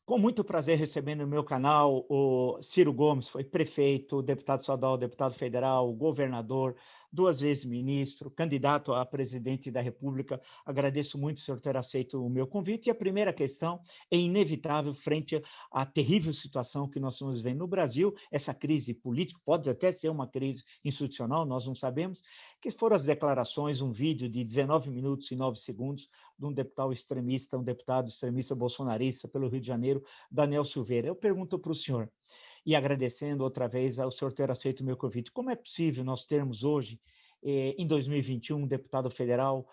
Com muito prazer recebendo no meu canal o Ciro Gomes, foi prefeito, deputado estadual, deputado federal, governador, 2 vezes ministro, candidato a presidente da República. Agradeço muito o senhor ter aceito o meu convite. E a primeira questão é inevitável frente à terrível situação que nós estamos vendo no Brasil, essa crise política, pode até ser uma crise institucional, nós não sabemos, que foram as declarações, um vídeo de 19 minutos e 9 segundos de um deputado extremista bolsonarista pelo Rio de Janeiro, Daniel Silveira. Eu pergunto para o senhor, e agradecendo outra vez ao senhor ter aceito o meu convite, como é possível nós termos hoje, em 2021, um deputado federal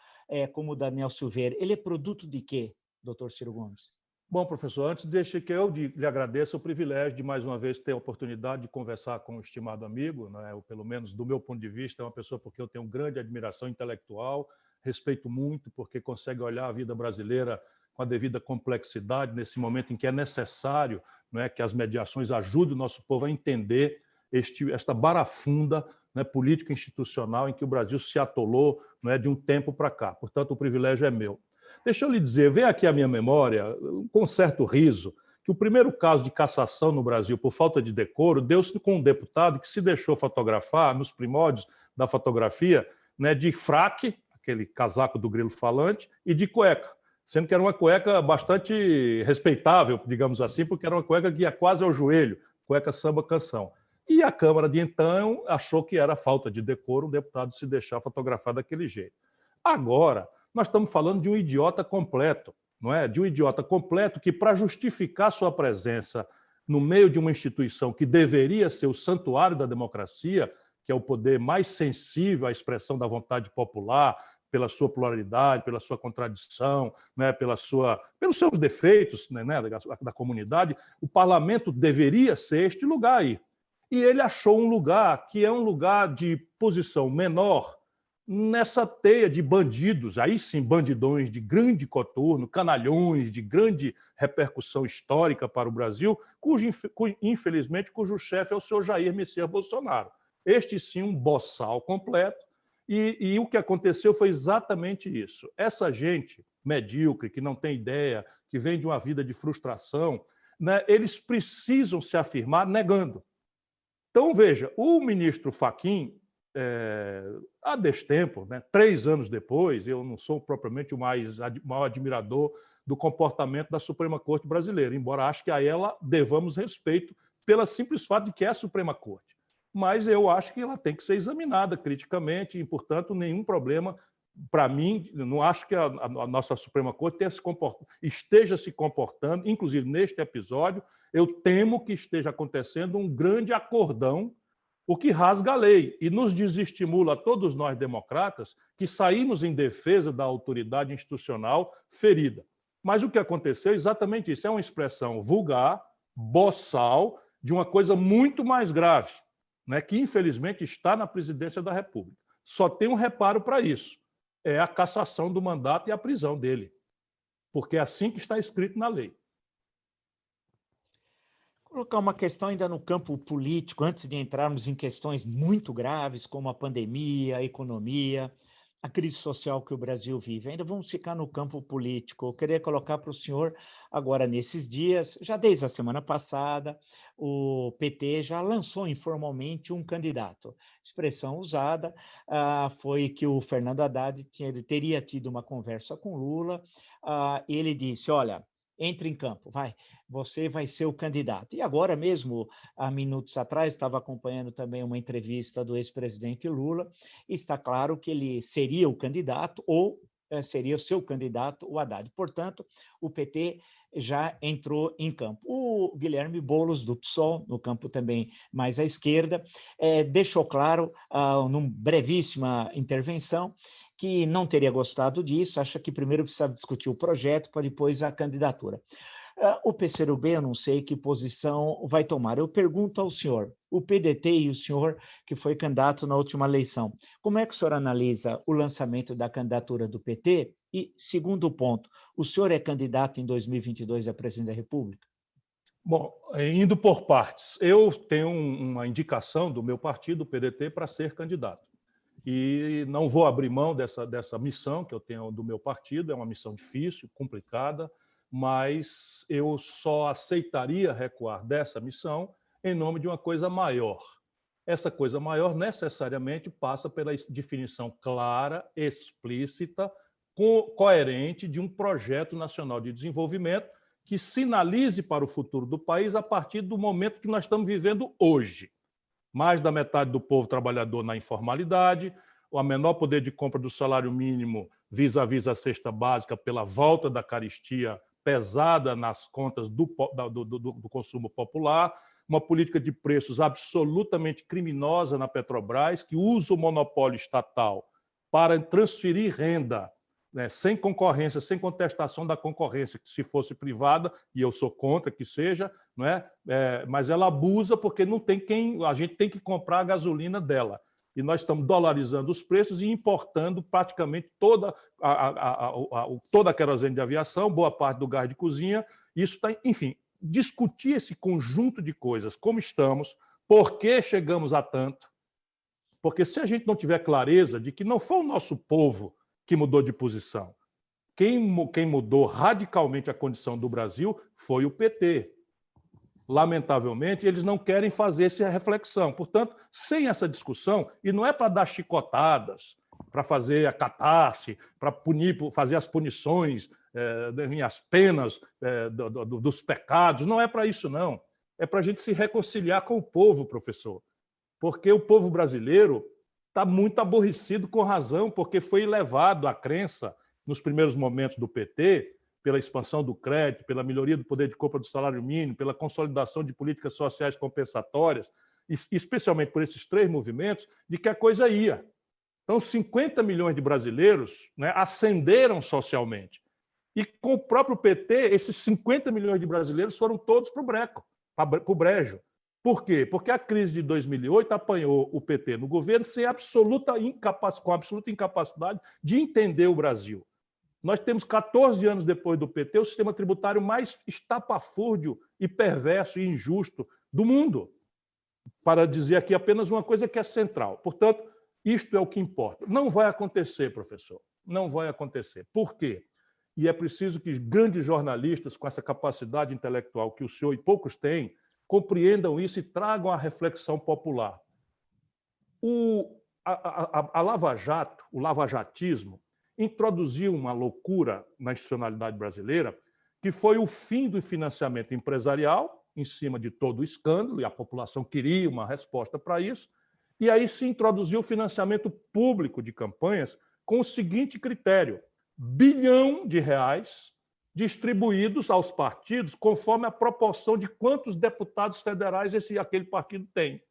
como o Daniel Silveira? Ele é produto de quê, doutor Ciro Gomes? Bom, professor, antes deixe que eu lhe agradeça o privilégio de mais uma vez ter a oportunidade de conversar com um estimado amigo, né? Ou pelo menos do meu ponto de vista, é uma pessoa porque eu tenho grande admiração intelectual, respeito muito porque consegue olhar a vida brasileira com a devida complexidade nesse momento em que é necessário, não é, que as mediações ajudem o nosso povo a entender esta barafunda, né, político-institucional em que o Brasil se atolou, não é, de um tempo para cá. Portanto, o privilégio é meu. Deixa eu lhe dizer, vem aqui à minha memória, com certo riso, que o primeiro caso de cassação no Brasil por falta de decoro deu-se com um deputado que se deixou fotografar, nos primórdios da fotografia, né, de fraque, aquele casaco do grilo falante, e de cueca, sendo que era uma cueca bastante respeitável, digamos assim, porque era uma cueca que ia quase ao joelho, cueca samba-canção. E a Câmara de então achou que era falta de decoro um deputado se deixar fotografar daquele jeito. Agora, nós estamos falando de um idiota completo, não é? De um idiota completo que, para justificar sua presença no meio de uma instituição que deveria ser o santuário da democracia, que é o poder mais sensível à expressão da vontade popular, pela sua pluralidade, pela sua contradição, né, pelos seus defeitos, né, da comunidade, o parlamento deveria ser este lugar aí. E ele achou um lugar que é um lugar de posição menor, nessa teia de bandidos, aí sim, bandidões de grande coturno, canalhões de grande repercussão histórica para o Brasil, infelizmente, cujo chefe é o senhor Jair Messias Bolsonaro. Este sim, um boçal completo, e o que aconteceu foi exatamente isso. Essa gente medíocre, que não tem ideia, que vem de uma vida de frustração, né, eles precisam se afirmar negando. Então, veja, o ministro Fachin, há destempo, né, 3 anos depois, eu não sou propriamente o maior admirador do comportamento da Suprema Corte brasileira, embora acho que a ela devamos respeito pelo simples fato de que é a Suprema Corte. Mas eu acho que ela tem que ser examinada criticamente e, portanto, nenhum problema. Para mim, não acho que a nossa Suprema Corte esteja se comportando, inclusive neste episódio, eu temo que esteja acontecendo um grande acordão, o que rasga a lei e nos desestimula a todos nós democratas que saímos em defesa da autoridade institucional ferida. Mas o que aconteceu é exatamente isso, é uma expressão vulgar, boçal, de uma coisa muito mais grave, né, que infelizmente está na presidência da República. Só tem um reparo para isso, é a cassação do mandato e a prisão dele, porque é assim que está escrito na lei. Colocar uma questão ainda no campo político, antes de entrarmos em questões muito graves, como a pandemia, a economia, a crise social que o Brasil vive. Ainda vamos ficar no campo político. Eu queria colocar para o senhor, agora nesses dias, já desde a semana passada, o PT já lançou informalmente um candidato. Expressão usada foi que o Fernando Haddad ele teria tido uma conversa com Lula. Ele disse: olha, entre em campo, vai, você vai ser o candidato. E agora mesmo, há minutos atrás, estava acompanhando também uma entrevista do ex-presidente Lula, e está claro que ele seria o candidato ou seria o seu candidato, o Haddad. Portanto, o PT já entrou em campo. O Guilherme Boulos, do PSOL, no campo também mais à esquerda, deixou claro, numa brevíssima intervenção, que não teria gostado disso, acha que primeiro precisava discutir o projeto para depois a candidatura. O PCdoB, eu não sei que posição vai tomar. Eu pergunto ao senhor, o PDT e o senhor que foi candidato na última eleição, como é que o senhor analisa o lançamento da candidatura do PT? E, segundo ponto, o senhor é candidato em 2022 a presidente da República? Bom, indo por partes, eu tenho uma indicação do meu partido, o PDT, para ser candidato. E não vou abrir mão dessa missão que eu tenho do meu partido, é uma missão difícil, complicada, mas eu só aceitaria recuar dessa missão em nome de uma coisa maior. Essa coisa maior necessariamente passa pela definição clara, explícita, coerente de um projeto nacional de desenvolvimento que sinalize para o futuro do país a partir do momento que nós estamos vivendo hoje. Mais da metade do povo trabalhador na informalidade, o menor poder de compra do salário mínimo vis-à-vis a cesta básica pela volta da carestia pesada nas contas do consumo popular, uma política de preços absolutamente criminosa na Petrobras, que usa o monopólio estatal para transferir renda, né, sem concorrência, sem contestação da concorrência, que se fosse privada, e eu sou contra que seja, não é? Mas ela abusa porque não tem quem, a gente tem que comprar a gasolina dela. E nós estamos dolarizando os preços e importando praticamente toda a querosene de aviação, boa parte do gás de cozinha. Isso está, enfim, discutir esse conjunto de coisas, como estamos, por que chegamos a tanto, porque se a gente não tiver clareza de que não foi o nosso povo que mudou de posição, quem mudou radicalmente a condição do Brasil foi o PT. Lamentavelmente, eles não querem fazer essa reflexão. Portanto, sem essa discussão, e não é para dar chicotadas, para fazer a catarse, para punir, fazer as punições, as penas dos pecados, não é para isso, não. É para a gente se reconciliar com o povo, professor. Porque o povo brasileiro está muito aborrecido com razão, porque foi levado à crença, nos primeiros momentos do PT, pela expansão do crédito, pela melhoria do poder de compra do salário mínimo, pela consolidação de políticas sociais compensatórias, especialmente por esses três movimentos, de que a coisa ia. Então, 50 milhões de brasileiros, né, ascenderam socialmente. E com o próprio PT, esses 50 milhões de brasileiros foram todos para o breco, para o brejo. Por quê? Porque a crise de 2008 apanhou o PT no governo com absoluta incapacidade de entender o Brasil. Nós temos 14 anos depois do PT o sistema tributário mais estapafúrdio e perverso e injusto do mundo. Para dizer aqui apenas uma coisa que é central. Portanto, isto é o que importa. Não vai acontecer, professor. Não vai acontecer. Por quê? E é preciso que grandes jornalistas com essa capacidade intelectual que o senhor e poucos têm, compreendam isso e tragam a reflexão popular. A Lava Jato, o lavajatismo, introduziu uma loucura na institucionalidade brasileira, que foi o fim do financiamento empresarial, em cima de todo o escândalo, e a população queria uma resposta para isso, e aí se introduziu o financiamento público de campanhas com o seguinte critério: R$ 1 bilhão distribuídos aos partidos conforme a proporção de quantos deputados federais aquele partido tem.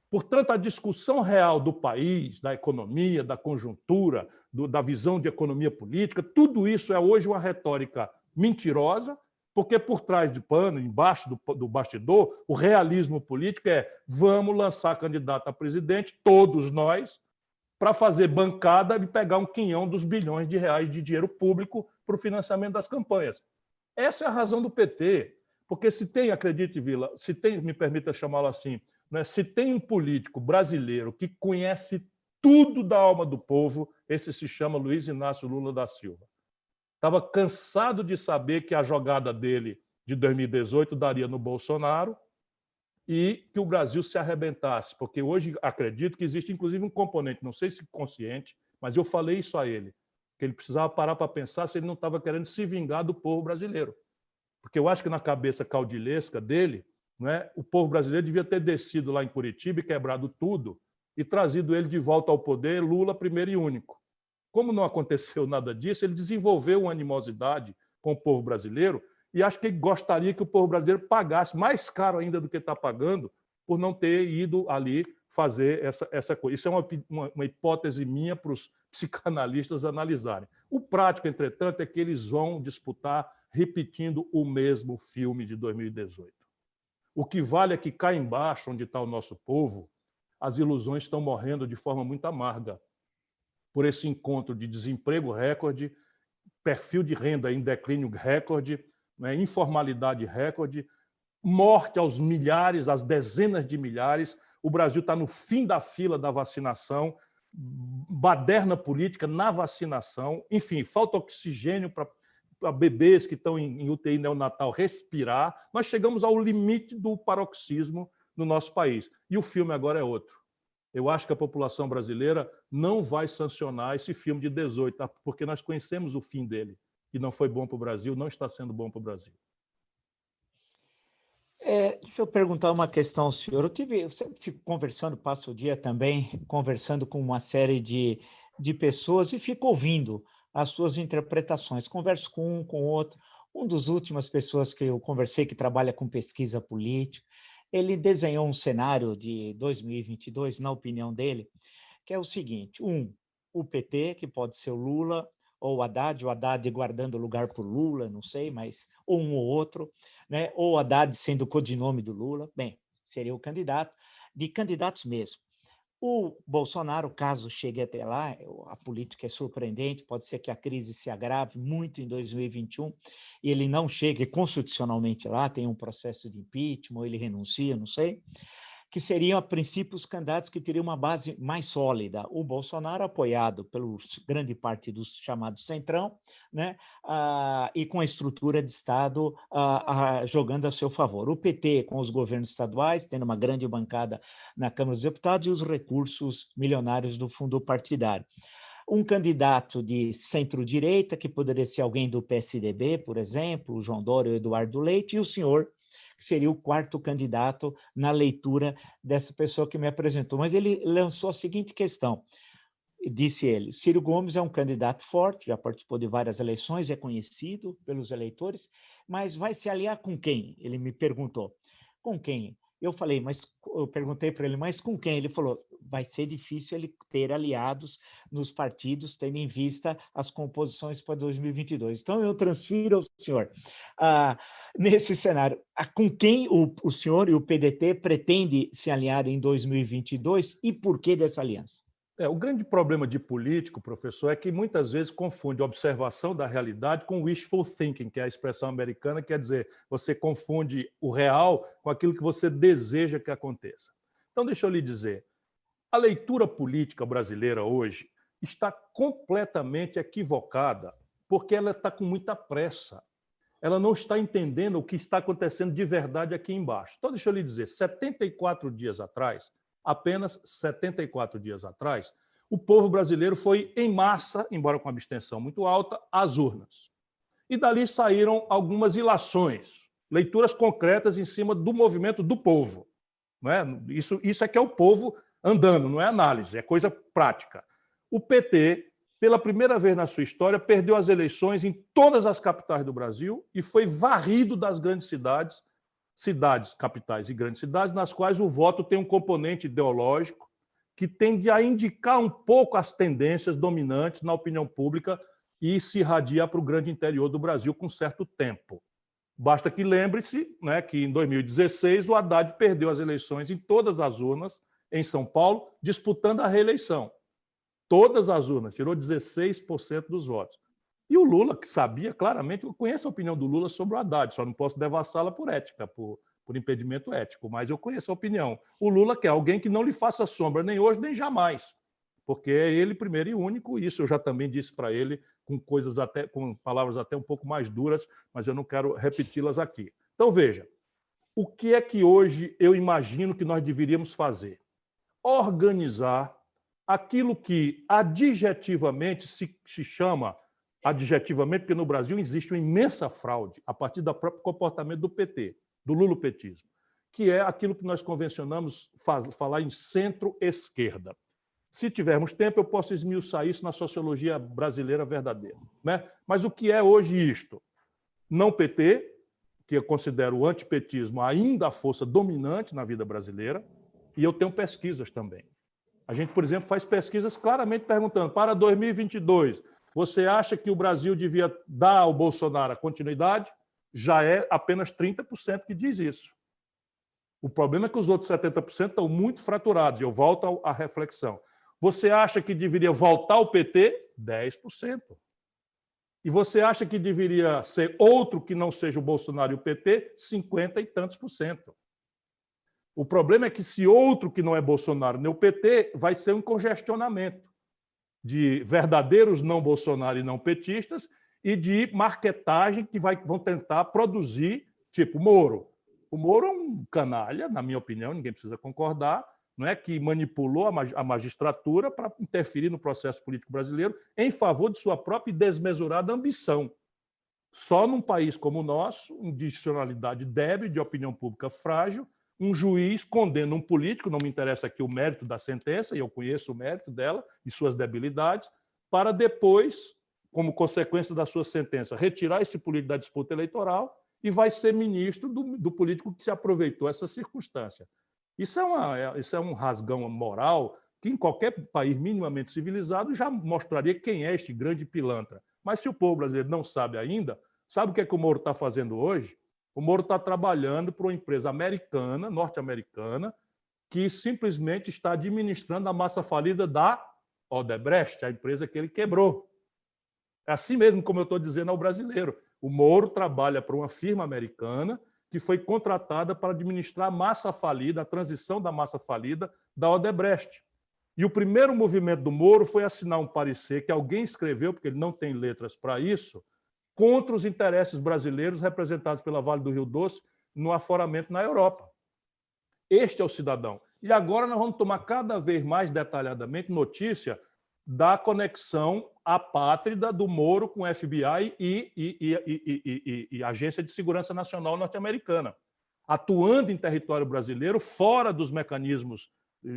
Portanto, a discussão real do país, da economia, da conjuntura, da visão de economia política, tudo isso é hoje uma retórica mentirosa, porque por trás de pano, embaixo do bastidor, o realismo político é: vamos lançar candidato a presidente, todos nós, para fazer bancada e pegar um quinhão dos bilhões de reais de dinheiro público para o financiamento das campanhas. Essa é a razão do PT, porque se tem, acredite, Vila, se tem, me permita chamá-lo assim, né, se tem um político brasileiro que conhece tudo da alma do povo, esse se chama Luiz Inácio Lula da Silva. Estava cansado de saber que a jogada dele de 2018 daria no Bolsonaro e que o Brasil se arrebentasse, porque hoje acredito que existe inclusive um componente, não sei se consciente, mas eu falei isso a ele, que ele precisava parar para pensar se ele não estava querendo se vingar do povo brasileiro. Porque eu acho que na cabeça caudilesca dele, né, o povo brasileiro devia ter descido lá em Curitiba e quebrado tudo e trazido ele de volta ao poder, Lula primeiro e único. Como não aconteceu nada disso, ele desenvolveu uma animosidade com o povo brasileiro e acho que ele gostaria que o povo brasileiro pagasse mais caro ainda do que está pagando por não ter ido ali fazer essa coisa. Isso é uma hipótese minha para os psicanalistas analisarem. O prático, entretanto, é que eles vão disputar repetindo o mesmo filme de 2018. O que vale é que cá embaixo, onde está o nosso povo, as ilusões estão morrendo de forma muito amarga por esse encontro de desemprego recorde, perfil de renda em declínio recorde, né, informalidade recorde, morte aos milhares, às dezenas de milhares. O Brasil está no fim da fila da vacinação, baderna política na vacinação, enfim, falta oxigênio para bebês que estão em UTI neonatal respirar. Nós chegamos ao limite do paroxismo no nosso país. E o filme agora é outro. Eu acho que a população brasileira não vai sancionar esse filme de 18, tá? Porque nós conhecemos o fim dele. E não foi bom para o Brasil, não está sendo bom para o Brasil. Deixa eu perguntar uma questão ao senhor. Eu sempre fico conversando, passo o dia também conversando com uma série de pessoas e fico ouvindo as suas interpretações. Converso com um, com outro. Um dos últimas pessoas que eu conversei, que trabalha com pesquisa política, ele desenhou um cenário de 2022, na opinião dele, que é o seguinte: o PT, que pode ser o Lula, ou o Haddad guardando lugar por Lula, não sei, mas ou um ou outro, né? Ou o Haddad sendo o codinome do Lula, bem, seria o candidato, de candidatos mesmo. O Bolsonaro, caso chegue até lá, a política é surpreendente, pode ser que a crise se agrave muito em 2021 e ele não chegue constitucionalmente lá, tem um processo de impeachment, ou ele renuncia, não sei, que seriam, a princípio, os candidatos que teriam uma base mais sólida. O Bolsonaro, apoiado pela grande parte dos chamados centrão, né, e com a estrutura de Estado jogando a seu favor. O PT, com os governos estaduais, tendo uma grande bancada na Câmara dos Deputados, e os recursos milionários do fundo partidário. Um candidato de centro-direita, que poderia ser alguém do PSDB, por exemplo, o João Dória ou Eduardo Leite, e o senhor, que seria o quarto candidato na leitura dessa pessoa que me apresentou. Mas ele lançou a seguinte questão, disse ele: Ciro Gomes é um candidato forte, já participou de várias eleições, é conhecido pelos eleitores, mas vai se aliar com quem? Ele me perguntou. Com quem? Eu perguntei para ele, mas com quem? Ele falou: vai ser difícil ele ter aliados nos partidos, tendo em vista as composições para 2022. Então, eu transfiro ao senhor, nesse cenário, com quem o senhor e o PDT pretende se alinhar em 2022 e por que dessa aliança? O grande problema de político, professor, é que muitas vezes confunde observação da realidade com wishful thinking, que é a expressão americana, quer dizer, você confunde o real com aquilo que você deseja que aconteça. Então, deixa eu lhe dizer, a leitura política brasileira hoje está completamente equivocada, porque ela está com muita pressa. Ela não está entendendo o que está acontecendo de verdade aqui embaixo. Então, deixa eu lhe dizer, 74 dias atrás, apenas 74 dias atrás, o povo brasileiro foi em massa, embora com abstenção muito alta, às urnas. E dali saíram algumas ilações, leituras concretas em cima do movimento do povo. Não é? Isso é que é o povo andando, não é análise, é coisa prática. O PT, pela primeira vez na sua história, perdeu as eleições em todas as capitais do Brasil e foi varrido das grandes cidades, capitais e grandes cidades, nas quais o voto tem um componente ideológico que tende a indicar um pouco as tendências dominantes na opinião pública e se irradia para o grande interior do Brasil com certo tempo. Basta que lembre-se, né, que em 2016 o Haddad perdeu as eleições em todas as urnas em São Paulo, disputando a reeleição. Todas as urnas, tirou 16% dos votos. E o Lula, que sabia claramente, eu conheço a opinião do Lula sobre o Haddad, só não posso devassá-la por ética, por impedimento ético, mas eu conheço a opinião. O Lula quer alguém que não lhe faça sombra, nem hoje, nem jamais, porque é ele primeiro e único, e isso eu já também disse para ele, com palavras até um pouco mais duras, mas eu não quero repeti-las aqui. Então, veja, o que é que hoje eu imagino que nós deveríamos fazer? Organizar aquilo que adjetivamente se chama, adjetivamente, porque no Brasil existe uma imensa fraude a partir do próprio comportamento do PT, do lulopetismo, que é aquilo que nós convencionamos falar em centro-esquerda. Se tivermos tempo, eu posso esmiuçar isso na sociologia brasileira verdadeira, né? Mas o que é hoje isto? Não PT, que eu considero o antipetismo ainda a força dominante na vida brasileira, e eu tenho pesquisas também. A gente, por exemplo, faz pesquisas claramente perguntando, para 2022, você acha que o Brasil devia dar ao Bolsonaro a continuidade? Já é apenas 30% que diz isso. O problema é que os outros 70% estão muito fraturados, e eu volto à reflexão. Você acha que deveria voltar ao PT? 10%. E você acha que deveria ser outro que não seja o Bolsonaro e o PT? 50 e tantos %. O problema é que se outro que não é Bolsonaro nem o PT, vai ser um congestionamento de verdadeiros não Bolsonaro e não petistas e de marketagem que vão tentar produzir, tipo Moro. O Moro é um canalha, na minha opinião, ninguém precisa concordar, não é, que manipulou a magistratura para interferir no processo político brasileiro em favor de sua própria desmesurada ambição. Só num país como o nosso, em institucionalidade débil, de opinião pública frágil, um juiz condena um político, não me interessa aqui o mérito da sentença, e eu conheço o mérito dela e suas debilidades, para depois, como consequência da sua sentença, retirar esse político da disputa eleitoral e vai ser ministro do político que se aproveitou dessa circunstância. Isso é um rasgão moral que, em qualquer país minimamente civilizado, já mostraria quem é este grande pilantra. Mas se o povo brasileiro não sabe ainda, sabe o que é que o Moro está fazendo hoje? O Moro está trabalhando para uma empresa americana, norte-americana, que simplesmente está administrando a massa falida da Odebrecht, a empresa que ele quebrou. É assim mesmo como eu estou dizendo ao brasileiro. O Moro trabalha para uma firma americana que foi contratada para administrar a massa falida, a transição da massa falida da Odebrecht. E o primeiro movimento do Moro foi assinar um parecer que alguém escreveu, porque ele não tem letras para isso, contra os interesses brasileiros representados pela Vale do Rio Doce no aforamento na Europa. Este é o cidadão. E agora nós vamos tomar cada vez mais detalhadamente notícia da conexão apátrida do Moro com o FBI e Agência de Segurança Nacional norte-americana, atuando em território brasileiro, fora dos mecanismos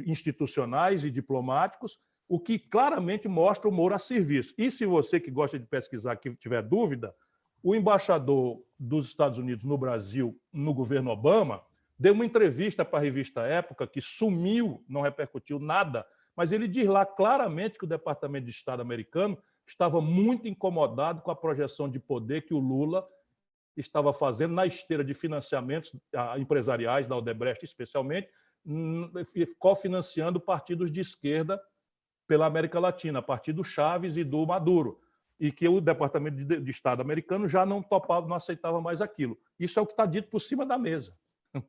institucionais e diplomáticos, o que claramente mostra o Moro a serviço. E se você que gosta de pesquisar que tiver dúvida, o embaixador dos Estados Unidos no Brasil, no governo Obama, deu uma entrevista para a revista Época, que sumiu, não repercutiu nada, mas ele diz lá claramente que o Departamento de Estado americano estava muito incomodado com a projeção de poder que o Lula estava fazendo na esteira de financiamentos empresariais, da Odebrecht especialmente, cofinanciando partidos de esquerda pela América Latina, a partir do Chaves e do Maduro, e que o Departamento de Estado americano já não topava, não aceitava mais aquilo. Isso é o que está dito por cima da mesa.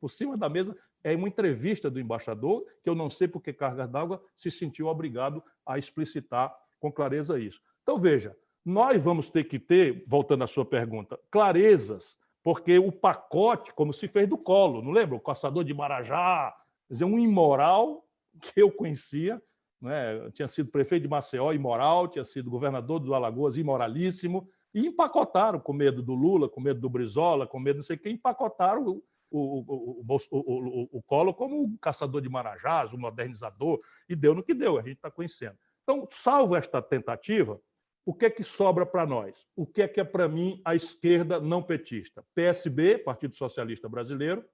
Por cima da mesa é uma entrevista do embaixador, que eu não sei por que cargas d'água se sentiu obrigado a explicitar com clareza isso. Então, veja, nós vamos ter que ter, voltando à sua pergunta, clarezas, porque o pacote, como se fez do Collor, não lembra? O caçador de Marajá, quer dizer, um imoral que eu conhecia, né? Tinha sido prefeito de Maceió, imoral, tinha sido governador do Alagoas, imoralíssimo, e empacotaram com medo do Lula, com medo do Brizola, com medo não sei quem, empacotaram o Collor como um caçador de marajás, um modernizador, e deu no que deu, a gente está conhecendo. Então, salvo esta tentativa, o que é que sobra para nós? O que é para mim a esquerda não petista? PSB, Partido Socialista Brasileiro,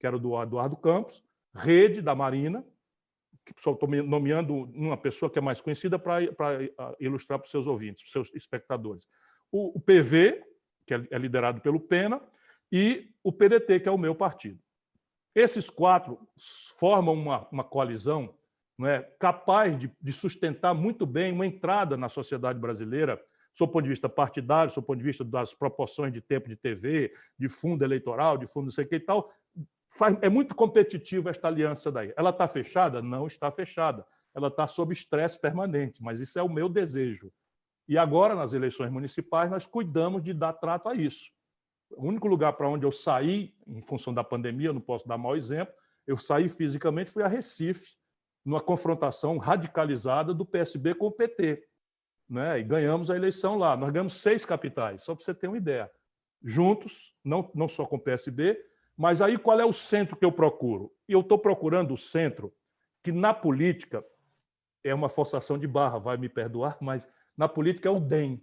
que era do Eduardo Campos, Rede da Marina, que só estou nomeando uma pessoa que é mais conhecida para ilustrar para os seus ouvintes, para os seus espectadores. O PV, que é liderado pelo Pena, e o PDT, que é o meu partido. Esses quatro formam uma coalizão, não é, capaz de sustentar muito bem uma entrada na sociedade brasileira, do ponto de vista partidário, do ponto de vista das proporções de tempo de TV, de fundo eleitoral, de fundo não sei o que e tal. É muito competitiva esta aliança daí. Ela está fechada? Não está fechada. Ela está sob estresse permanente, mas isso é o meu desejo. E agora, nas eleições municipais, nós cuidamos de dar trato a isso. O único lugar para onde eu saí, em função da pandemia, eu não posso dar mau exemplo, eu saí fisicamente, fui a Recife, numa confrontação radicalizada do PSB com o PT. Né? E ganhamos a eleição lá. Nós ganhamos 6 capitais, só para você ter uma ideia. Juntos, não só com o PSB, mas aí qual é o centro que eu procuro? E eu estou procurando o centro que, na política, é uma forçação de barra, vai me perdoar, mas na política é o DEM.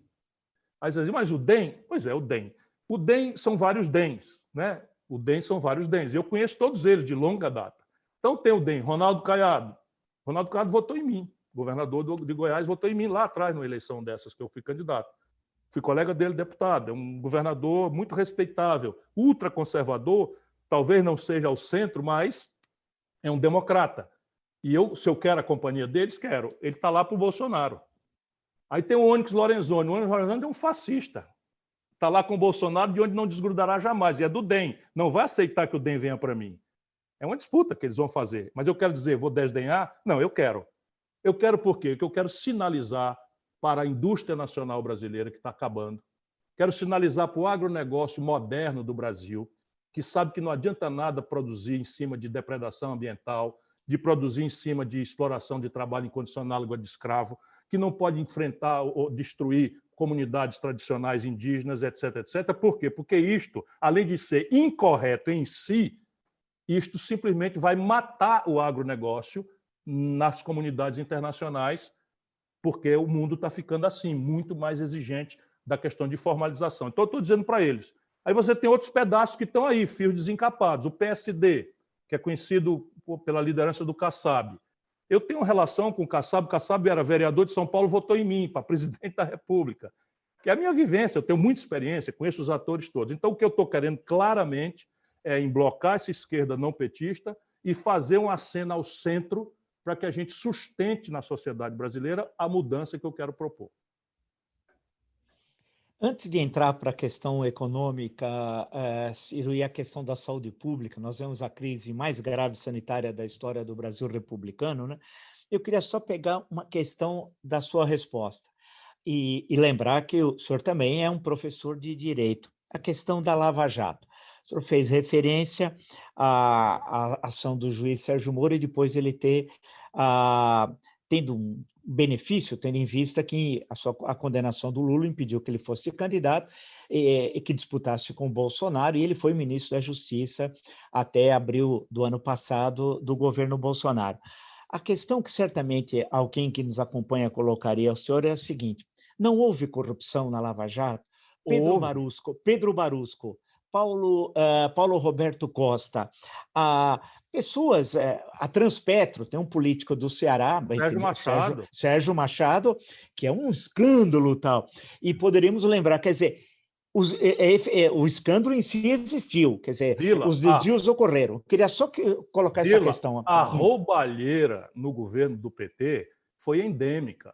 Aí você diz, mas o DEM? Pois é, o DEM. O DEM são vários DEMs, né? O DEM são vários DEMs. Eu conheço todos eles de longa data. Então tem o DEM, Ronaldo Caiado. Ronaldo Caiado votou em mim. O governador de Goiás votou em mim lá atrás, numa eleição dessas que eu fui candidato. Fui colega dele, deputado. É um governador muito respeitável, ultraconservador, talvez não seja ao centro, mas é um democrata. E eu, se eu quero a companhia deles, quero. Ele está lá para o Bolsonaro. Aí tem o Onyx Lorenzoni. O Onyx Lorenzoni é um fascista. Está lá com o Bolsonaro, de onde não desgrudará jamais. E é do DEM. Não vai aceitar que o DEM venha para mim. É uma disputa que eles vão fazer. Mas eu quero dizer, vou desdenhar? Não, eu quero. Eu quero por quê? Porque eu quero sinalizar para a indústria nacional brasileira que está acabando, Quero sinalizar para o agronegócio moderno do Brasil, que sabe que não adianta nada produzir em cima de depredação ambiental, de produzir em cima de exploração de trabalho em condição análoga de escravo, que não pode enfrentar ou destruir comunidades tradicionais indígenas, etc, etc. Por quê? Porque isto, além de ser incorreto em si, isto simplesmente vai matar o agronegócio nas comunidades internacionais, porque o mundo está ficando assim, muito mais exigente da questão de formalização. Então, eu estou dizendo para eles. Aí você tem outros pedaços que estão aí, fios desencapados. O PSD, que é conhecido pela liderança do Kassab. Eu tenho uma relação com o Kassab. O Kassab era vereador de São Paulo, votou em mim para presidente da República. Que é a minha vivência, eu tenho muita experiência, conheço os atores todos. Então, o que eu estou querendo claramente é emblocar essa esquerda não petista e fazer uma cena ao centro para que a gente sustente na sociedade brasileira a mudança que eu quero propor. Antes de entrar para a questão econômica, Ciro, e a questão da saúde pública, nós vemos a crise mais grave sanitária da história do Brasil republicano, né? Eu queria só pegar uma questão da sua resposta e lembrar que o senhor também é um professor de direito. A questão da Lava Jato. O senhor fez referência à ação do juiz Sérgio Moro e depois ele tendo um benefício, tendo em vista que a condenação do Lula impediu que ele fosse candidato e que disputasse com o Bolsonaro, e ele foi ministro da Justiça até abril do ano passado do governo Bolsonaro. A questão que certamente alguém que nos acompanha colocaria ao senhor é a seguinte: não houve corrupção na Lava Jato? Pedro Barusco, Paulo Roberto Costa, pessoas, a Transpetro, tem um político do Ceará, Sérgio Machado, que é um escândalo tal. E poderíamos lembrar, quer dizer, o escândalo em si existiu, quer dizer, os desvios ocorreram. Queria só colocar essa questão. A roubalheira no governo do PT foi endêmica,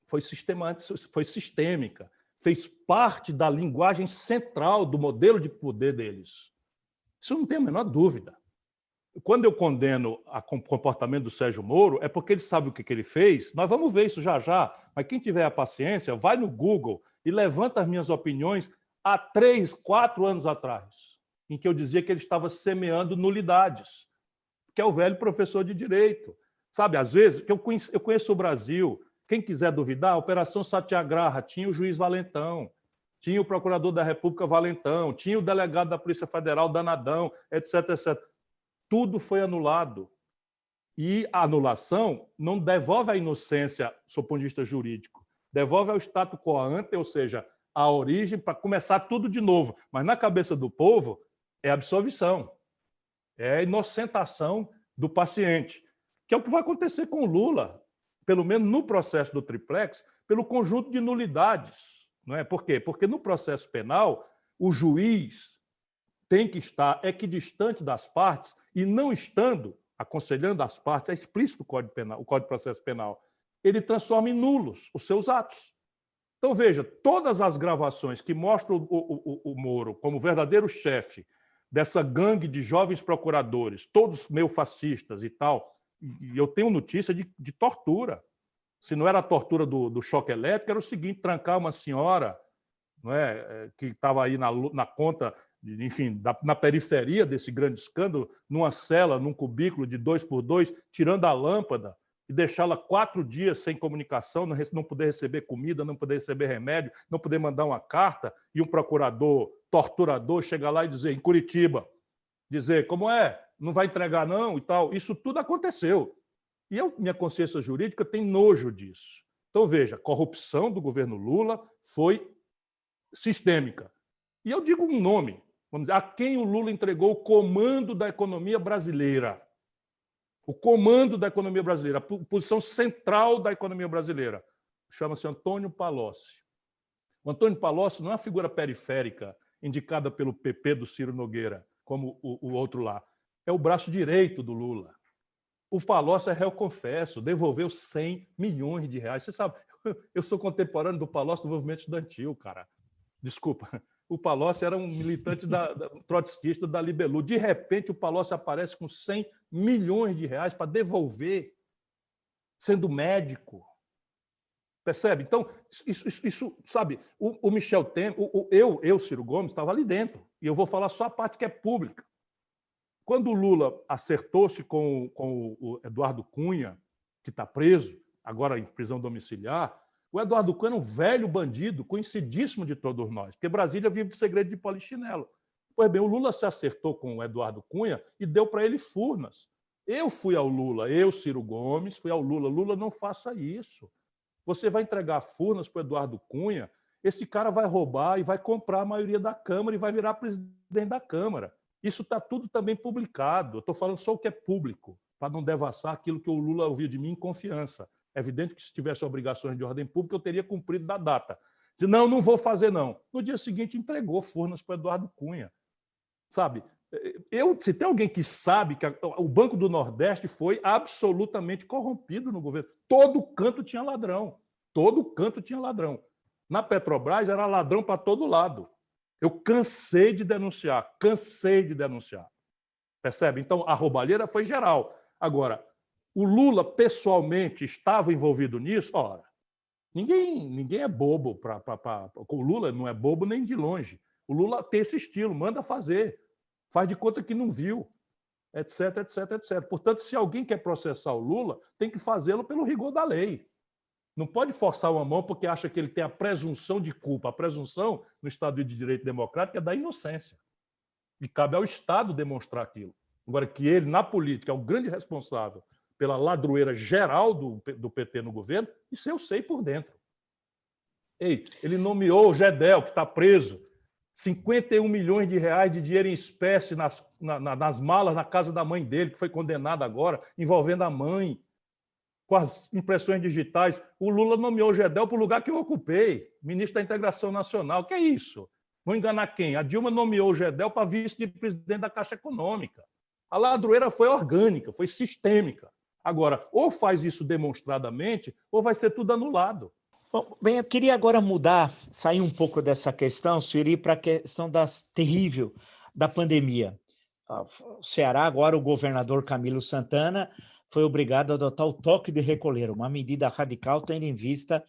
foi sistêmica, fez parte da linguagem central do modelo de poder deles. Isso não tem a menor dúvida. Quando eu condeno o comportamento do Sérgio Moro, é porque ele sabe o que ele fez. Nós vamos ver isso já já, mas quem tiver a paciência, vai no Google e levanta as minhas opiniões há 3, 4 anos atrás, em que eu dizia que ele estava semeando nulidades, que é o velho professor de direito. Sabe, às vezes, eu conheço o Brasil, quem quiser duvidar, a Operação Satyagraha tinha o juiz Valentão, tinha o procurador da República Valentão, tinha o delegado da Polícia Federal Danadão, etc, etc. Tudo foi anulado. E a anulação não devolve a inocência, do ponto de vista jurídico, devolve ao status quo ante, ou seja, a origem para começar tudo de novo. Mas na cabeça do povo é absolvição, é a inocentação do paciente, que é o que vai acontecer com o Lula, pelo menos no processo do triplex, pelo conjunto de nulidades. Não é? Por quê? Porque no processo penal, o juiz tem que estar equidistante das partes e não estando aconselhando as partes, é explícito o Código Penal, o Código de Processo Penal, ele transforma em nulos os seus atos. Então, veja, todas as gravações que mostram o Moro como verdadeiro chefe dessa gangue de jovens procuradores, todos meio fascistas e tal, e eu tenho notícia de tortura. Se não era a tortura do choque elétrico, era o seguinte: trancar uma senhora, não é, que estava aí na conta, enfim, na periferia desse grande escândalo, numa cela, num cubículo de 2x2, tirando a lâmpada e deixá-la 4 dias sem comunicação, não poder receber comida, não poder receber remédio, não poder mandar uma carta, e um procurador torturador chegar lá e dizer, em Curitiba, dizer, como é? Não vai entregar não e tal. Isso tudo aconteceu. E minha consciência jurídica tem nojo disso. Então, veja, a corrupção do governo Lula foi sistêmica. E eu digo um nome, vamos dizer, a quem o Lula entregou o comando da economia brasileira. O comando da economia brasileira, a posição central da economia brasileira. Chama-se Antônio Palocci. O Antônio Palocci não é uma figura periférica indicada pelo PP do Ciro Nogueira, como o outro lá. É o braço direito do Lula. O Palocci é réu confesso, devolveu 100 milhões de reais. Você sabe, eu sou contemporâneo do Palocci do movimento estudantil, cara. Desculpa. O Palocci era um militante trotskista da Libelu. De repente, o Palocci aparece com 100 milhões de reais para devolver, sendo médico. Percebe? Então, isso sabe, o Michel Temer, Ciro Gomes, estava ali dentro. E eu vou falar só a parte que é pública. Quando o Lula acertou-se com o Eduardo Cunha, que está preso, agora em prisão domiciliar, o Eduardo Cunha era um velho bandido, conhecidíssimo de todos nós, porque Brasília vive de segredo de polichinelo. Pois bem, o Lula se acertou com o Eduardo Cunha e deu para ele Furnas. Eu fui ao Lula, Ciro Gomes, fui ao Lula. Lula, não faça isso. Você vai entregar Furnas para o Eduardo Cunha, esse cara vai roubar e vai comprar a maioria da Câmara e vai virar presidente da Câmara. Isso está tudo também publicado. Eu estou falando só o que é público, para não devassar aquilo que o Lula ouviu de mim em confiança. É evidente que se tivesse obrigações de ordem pública, eu teria cumprido da data. Disse, não vou fazer, não. No dia seguinte, entregou Furnas para o Eduardo Cunha. Sabe? Se tem alguém que sabe que o Banco do Nordeste foi absolutamente corrompido no governo. Todo canto tinha ladrão. Todo canto tinha ladrão. Na Petrobras era ladrão para todo lado. Eu cansei de denunciar. Percebe? Então, a roubalheira foi geral. Agora, o Lula pessoalmente estava envolvido nisso? Ora, ninguém é bobo. O Lula não é bobo nem de longe. O Lula tem esse estilo, manda fazer. Faz de conta que não viu, etc, etc, etc. Portanto, se alguém quer processar o Lula, tem que fazê-lo pelo rigor da lei. Não pode forçar uma mão porque acha que ele tem a presunção de culpa. A presunção, no Estado de Direito Democrático, é da inocência. E cabe ao Estado demonstrar aquilo. Agora, que ele, na política, é o grande responsável pela ladroeira geral do PT no governo, isso eu sei por dentro. Ele nomeou o Gedel, que está preso, 51 milhões de reais de dinheiro em espécie nas malas na casa da mãe dele, que foi condenada agora, envolvendo a mãe, com as impressões digitais. O Lula nomeou o Gedel para o lugar que eu ocupei, ministro da Integração Nacional. Que é isso? Vou enganar quem? A Dilma nomeou o Gedel para vice-presidente da Caixa Econômica. A ladroeira foi orgânica, foi sistêmica. Agora, ou faz isso demonstradamente, ou vai ser tudo anulado. Bom, bem, eu queria agora sair um pouco dessa questão, Ciro, ir para a questão terrível da pandemia. O Ceará, agora o governador Camilo Santana, foi obrigado a adotar o toque de recolher, uma medida radical, tendo em vista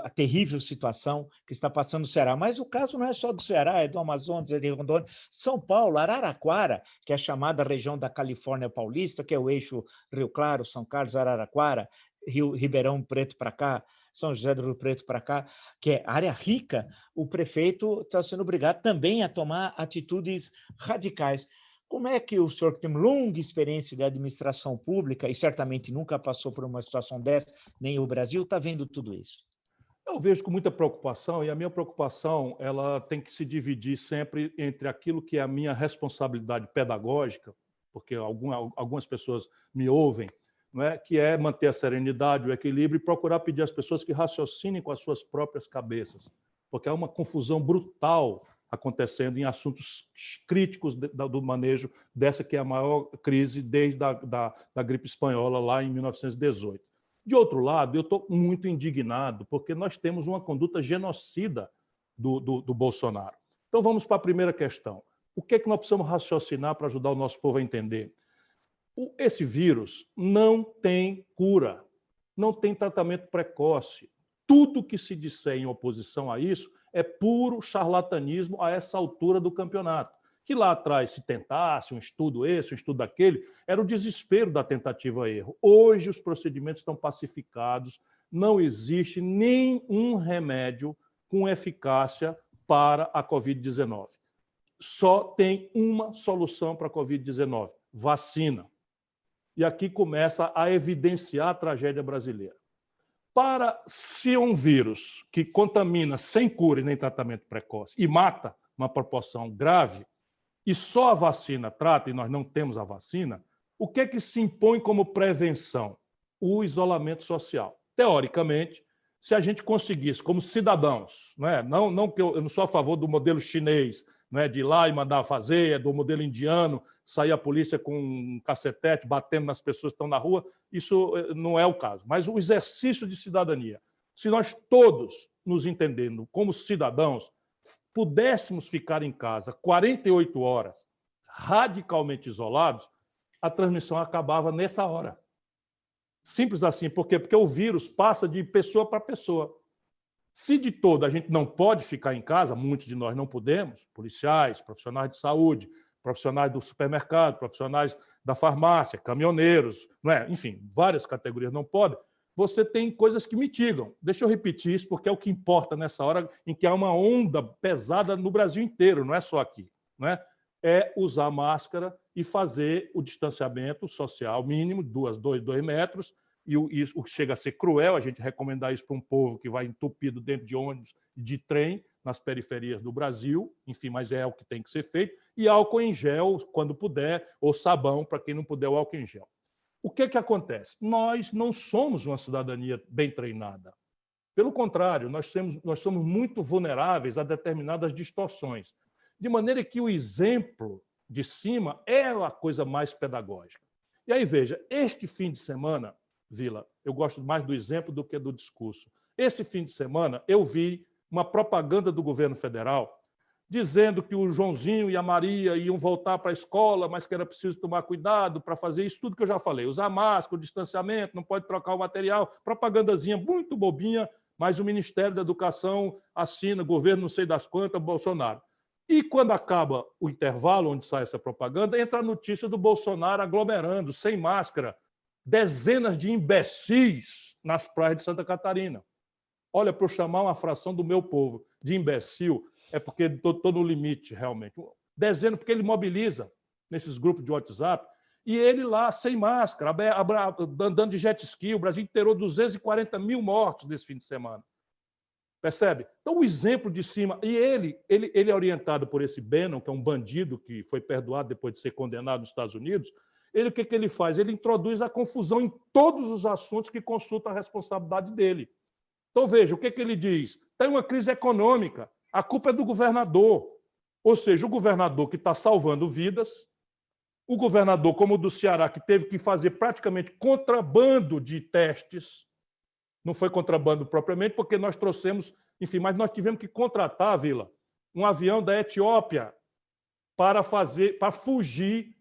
a terrível situação que está passando no Ceará. Mas o caso não é só do Ceará, é do Amazonas, é de Rondônia, São Paulo, Araraquara, que é a chamada região da Califórnia Paulista, que é o eixo Rio Claro, São Carlos, Araraquara, Ribeirão Preto para cá, São José do Rio Preto para cá, que é área rica, o prefeito está sendo obrigado também a tomar atitudes radicais. Como é que o senhor, que tem longa experiência de administração pública e certamente nunca passou por uma situação dessa, nem o Brasil, está vendo tudo isso? Eu vejo com muita preocupação, e a minha preocupação ela tem que se dividir sempre entre aquilo que é a minha responsabilidade pedagógica, porque algumas pessoas me ouvem, não é? Que é manter a serenidade, o equilíbrio e procurar pedir às pessoas que raciocinem com as suas próprias cabeças, porque há uma confusão brutal acontecendo em assuntos críticos do manejo dessa que é a maior crise desde a gripe espanhola lá em 1918. De outro lado, eu estou muito indignado porque nós temos uma conduta genocida do Bolsonaro. Então vamos para a primeira questão. O que é que nós precisamos raciocinar para ajudar o nosso povo a entender? Esse vírus não tem cura, não tem tratamento precoce. Tudo que se disser em oposição a isso é puro charlatanismo a essa altura do campeonato. Que lá atrás, se tentasse um estudo esse, um estudo aquele, era o desespero da tentativa-erro. Hoje os procedimentos estão pacificados, não existe nenhum remédio com eficácia para a Covid-19. Só tem uma solução para a Covid-19, vacina. E aqui começa a evidenciar a tragédia brasileira. Para se um vírus que contamina sem cura e nem tratamento precoce e mata uma proporção grave, e só a vacina trata, e nós não temos a vacina, o que é que se impõe como prevenção? O isolamento social. Teoricamente, se a gente conseguisse, como cidadãos, não que eu não sou a favor do modelo chinês, de ir lá e mandar fazer, do modelo indiano, sair a polícia com um cacetete batendo nas pessoas que estão na rua, isso não é o caso. Mas o exercício de cidadania, se nós todos nos entendendo como cidadãos, pudéssemos ficar em casa 48 horas radicalmente isolados, a transmissão acabava nessa hora. Simples assim. Por quê? Porque o vírus passa de pessoa para pessoa. Se de todo a gente não pode ficar em casa, muitos de nós não podemos, policiais, profissionais de saúde, profissionais do supermercado, profissionais da farmácia, caminhoneiros, não é? Enfim, várias categorias não podem, você tem coisas que mitigam. Deixa eu repetir isso, porque é o que importa nessa hora em que há uma onda pesada no Brasil inteiro, não é só aqui. Não é? É usar máscara e fazer o distanciamento social mínimo, 2 metros, e isso chega a ser cruel, a gente recomendar isso para um povo que vai entupido dentro de ônibus e de trem nas periferias do Brasil, enfim, mas é o que tem que ser feito, e álcool em gel, quando puder, ou sabão, para quem não puder, o álcool em gel. O que acontece? Nós não somos uma cidadania bem treinada. Pelo contrário, nós somos muito vulneráveis a determinadas distorções, de maneira que o exemplo de cima é a coisa mais pedagógica. E aí, veja, este fim de semana, Vila, eu gosto mais do exemplo do que do discurso. Esse fim de semana, eu vi uma propaganda do governo federal dizendo que o Joãozinho e a Maria iam voltar para a escola, mas que era preciso tomar cuidado para fazer isso tudo que eu já falei. Usar máscara, o distanciamento, não pode trocar o material. Propagandazinha muito bobinha, mas o Ministério da Educação assina, governo não sei das quantas, Bolsonaro. E quando acaba o intervalo onde sai essa propaganda, entra a notícia do Bolsonaro aglomerando, sem máscara, dezenas de imbecis nas praias de Santa Catarina. Olha, para eu chamar uma fração do meu povo de imbecil, é porque estou no limite, realmente. Dezenas, porque ele mobiliza nesses grupos de WhatsApp, e ele lá, sem máscara, andando de jet ski, o Brasil inteirou 240 mil mortos nesse fim de semana. Percebe? Então, o exemplo de cima... E ele é orientado por esse Bannon, que é um bandido que foi perdoado depois de ser condenado nos Estados Unidos. O que ele faz? Ele introduz a confusão em todos os assuntos que consulta a responsabilidade dele. Então, veja, o que ele diz? Tem uma crise econômica, a culpa é do governador. Ou seja, o governador que está salvando vidas, o governador como o do Ceará, que teve que fazer praticamente contrabando de testes, não foi contrabando propriamente, porque nós trouxemos, enfim, mas nós tivemos que contratar, Vila, um avião da Etiópia para fugir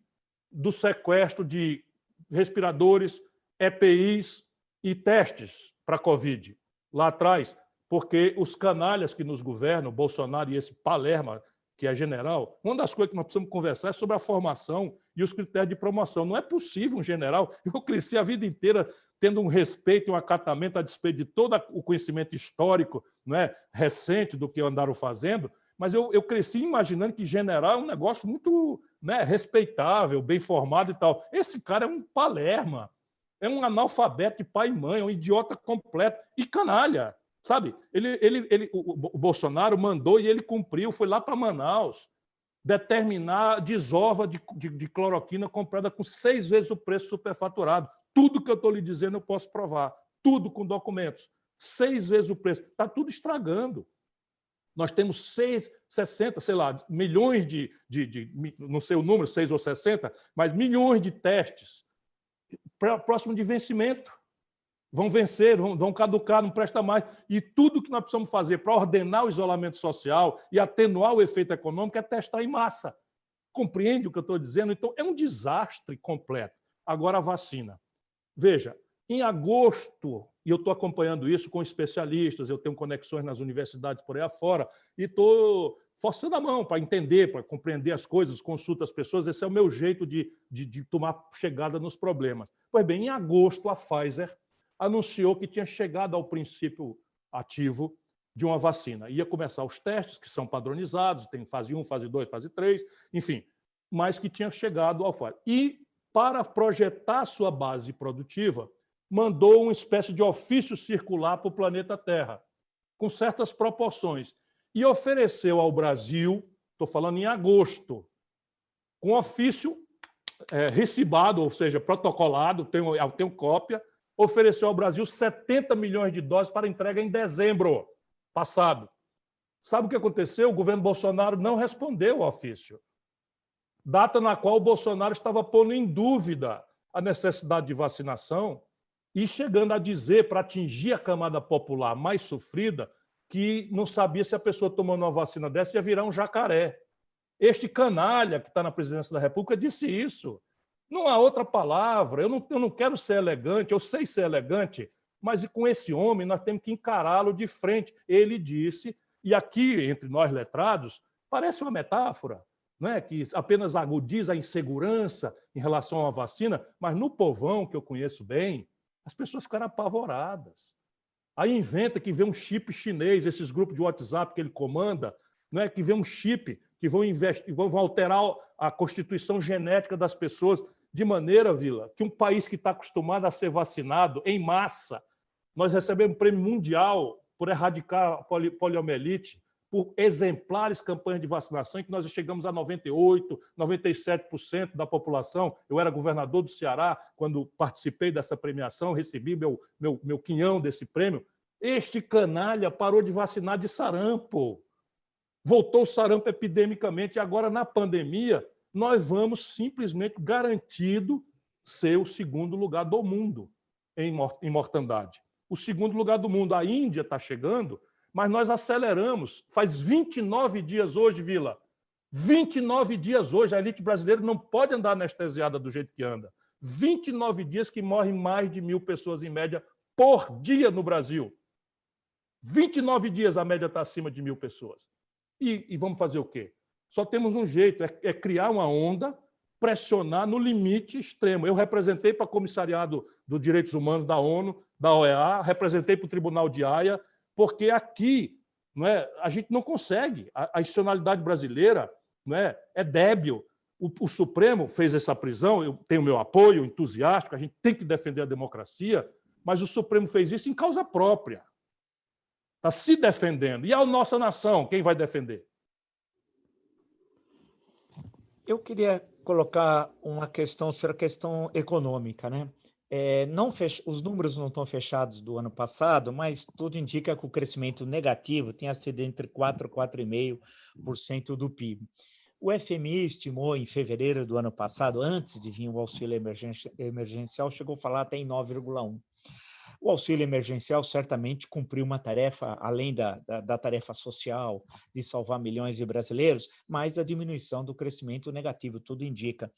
do sequestro de respiradores, EPIs e testes para a Covid lá atrás, porque os canalhas que nos governam, Bolsonaro e esse Palermo, que é general, uma das coisas que nós precisamos conversar é sobre a formação e os critérios de promoção. Não é possível um general... Eu cresci a vida inteira tendo um respeito e um acatamento a despeito de todo o conhecimento histórico, não é, recente do que andaram fazendo, mas eu cresci imaginando que general é um negócio muito, né, respeitável, bem formado e tal. Esse cara é um Palermo, é um analfabeto de pai e mãe, é um idiota completo e canalha, sabe? O Bolsonaro mandou e ele cumpriu, foi lá para Manaus determinar desova de cloroquina comprada com 6 vezes o preço superfaturado. Tudo que eu estou lhe dizendo eu posso provar, tudo com documentos. 6 vezes o preço. Está tudo estragando. Nós temos 60, sei lá, milhões não sei o número, 6 ou 60, mas milhões de testes próximo de vencimento. Vão vencer, vão caducar, não presta mais. E tudo que nós precisamos fazer para ordenar o isolamento social e atenuar o efeito econômico é testar em massa. Compreende o que eu estou dizendo? Então, é um desastre completo. Agora, a vacina. Veja, em agosto, e eu estou acompanhando isso com especialistas, eu tenho conexões nas universidades por aí afora, e estou forçando a mão para entender, para compreender as coisas, consulto as pessoas, esse é o meu jeito de tomar chegada nos problemas. Pois bem, em agosto, a Pfizer anunciou que tinha chegado ao princípio ativo de uma vacina. Ia começar os testes, que são padronizados, tem fase 1, fase 2, fase 3, enfim, mas que tinha chegado ao fase. E, para projetar sua base produtiva, mandou uma espécie de ofício circular para o planeta Terra, com certas proporções, e ofereceu ao Brasil, estou falando em agosto, com ofício recibado, ou seja, protocolado, tenho cópia, ofereceu ao Brasil 70 milhões de doses para entrega em dezembro passado. Sabe o que aconteceu? O governo Bolsonaro não respondeu ao ofício. Data na qual o Bolsonaro estava pondo em dúvida a necessidade de vacinação e chegando a dizer, para atingir a camada popular mais sofrida, que não sabia se a pessoa tomando uma vacina dessa ia virar um jacaré. Este canalha que está na presidência da República disse isso. Não há outra palavra. Eu não quero ser elegante, eu sei ser elegante, mas com esse homem nós temos que encará-lo de frente. Ele disse, e aqui, entre nós letrados, parece uma metáfora, não é? Que apenas agudiza a insegurança em relação à vacina, mas no povão, que eu conheço bem, as pessoas ficaram apavoradas. Aí inventa que vê um chip chinês, esses grupos de WhatsApp que ele comanda, não é? Que vê um chip que vão alterar a constituição genética das pessoas de maneira, Vila, que um país que está acostumado a ser vacinado em massa, nós recebemos um prêmio mundial por erradicar a poliomielite, por exemplares campanhas de vacinação, em que nós chegamos a 98%, 97% da população. Eu era governador do Ceará quando participei dessa premiação, recebi meu quinhão desse prêmio. Este canalha parou de vacinar de sarampo. Voltou o sarampo epidemicamente, e agora, na pandemia, nós vamos simplesmente garantido ser o segundo lugar do mundo em mortandade. O segundo lugar do mundo. A Índia está chegando, mas nós aceleramos. Faz 29 dias hoje, Vila. 29 dias hoje. A elite brasileira não pode andar anestesiada do jeito que anda. 29 dias que morrem mais de 1.000 pessoas, em média, por dia no Brasil. 29 dias a média está acima de 1.000 pessoas. E vamos fazer o quê? Só temos um jeito, é criar uma onda, pressionar no limite extremo. Eu representei para o Comissariado dos Direitos Humanos da ONU, da OEA, representei para o Tribunal de Haia, porque aqui, não é, a gente não consegue. A institucionalidade brasileira, não é débil. O Supremo fez essa prisão, eu tenho meu apoio entusiástico, a gente tem que defender a democracia, mas o Supremo fez isso em causa própria. Está se defendendo. E a nossa nação, quem vai defender? Eu queria colocar uma questão sobre a questão econômica, né? Os números não estão fechados do ano passado, mas tudo indica que o crescimento negativo tenha sido entre 4% e 4,5% do PIB. O FMI estimou em fevereiro do ano passado, antes de vir o auxílio emergencial, chegou a falar até em 9,1%. O auxílio emergencial certamente cumpriu uma tarefa, além da tarefa social, de salvar milhões de brasileiros, mas a diminuição do crescimento negativo, tudo indica.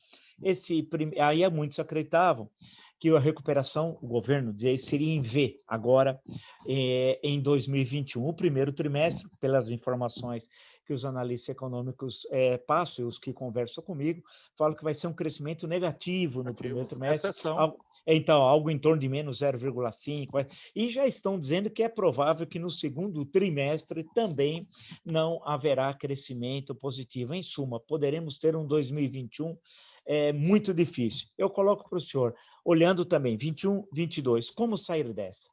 Aí muitos acreditavam que a recuperação, o governo dizia, seria em V, agora em 2021. O primeiro trimestre, pelas informações que os analistas econômicos passam e os que conversam comigo, falam que vai ser um crescimento negativo no primeiro trimestre. Então, algo em torno de menos 0,5%, e já estão dizendo que é provável que no segundo trimestre também não haverá crescimento positivo. Em suma, poderemos ter um 2021 muito difícil. Eu coloco para o senhor, olhando também 21, 22, como sair dessa?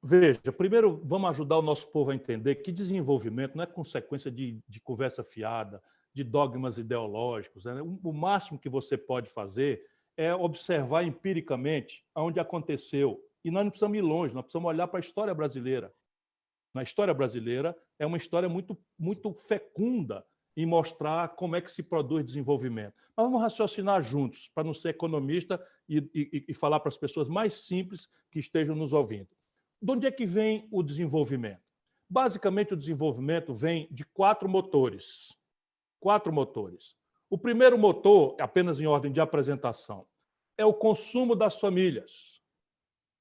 Veja, primeiro vamos ajudar o nosso povo a entender que desenvolvimento não é consequência de conversa fiada, de dogmas ideológicos, né? O máximo que você pode fazer é observar empiricamente onde aconteceu. E nós não precisamos ir longe, nós precisamos olhar para a história brasileira. Na história brasileira é uma história muito, muito fecunda em mostrar como é que se produz desenvolvimento. Mas vamos raciocinar juntos, para não ser economista e falar para as pessoas mais simples que estejam nos ouvindo. De onde é que vem o desenvolvimento? Basicamente, o desenvolvimento vem de 4 motores. 4 motores. O primeiro motor, apenas em ordem de apresentação, é o consumo das famílias.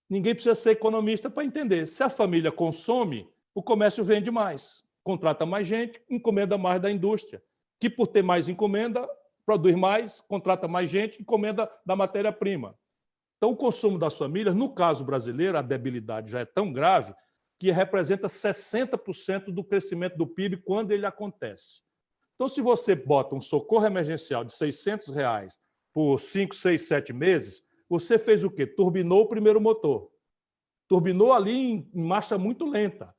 Ninguém precisa ser economista para entender. Se a família consome, o comércio vende mais, contrata mais gente, encomenda mais da indústria, que por ter mais encomenda, produz mais, contrata mais gente, encomenda da matéria-prima. Então, o consumo das famílias, no caso brasileiro, a debilidade já é tão grave que representa 60% do crescimento do PIB quando ele acontece. Então, se você bota um socorro emergencial de R$600 por 5, 6, 7 meses, você fez o quê? Turbinou o primeiro motor. Turbinou ali em marcha muito lenta,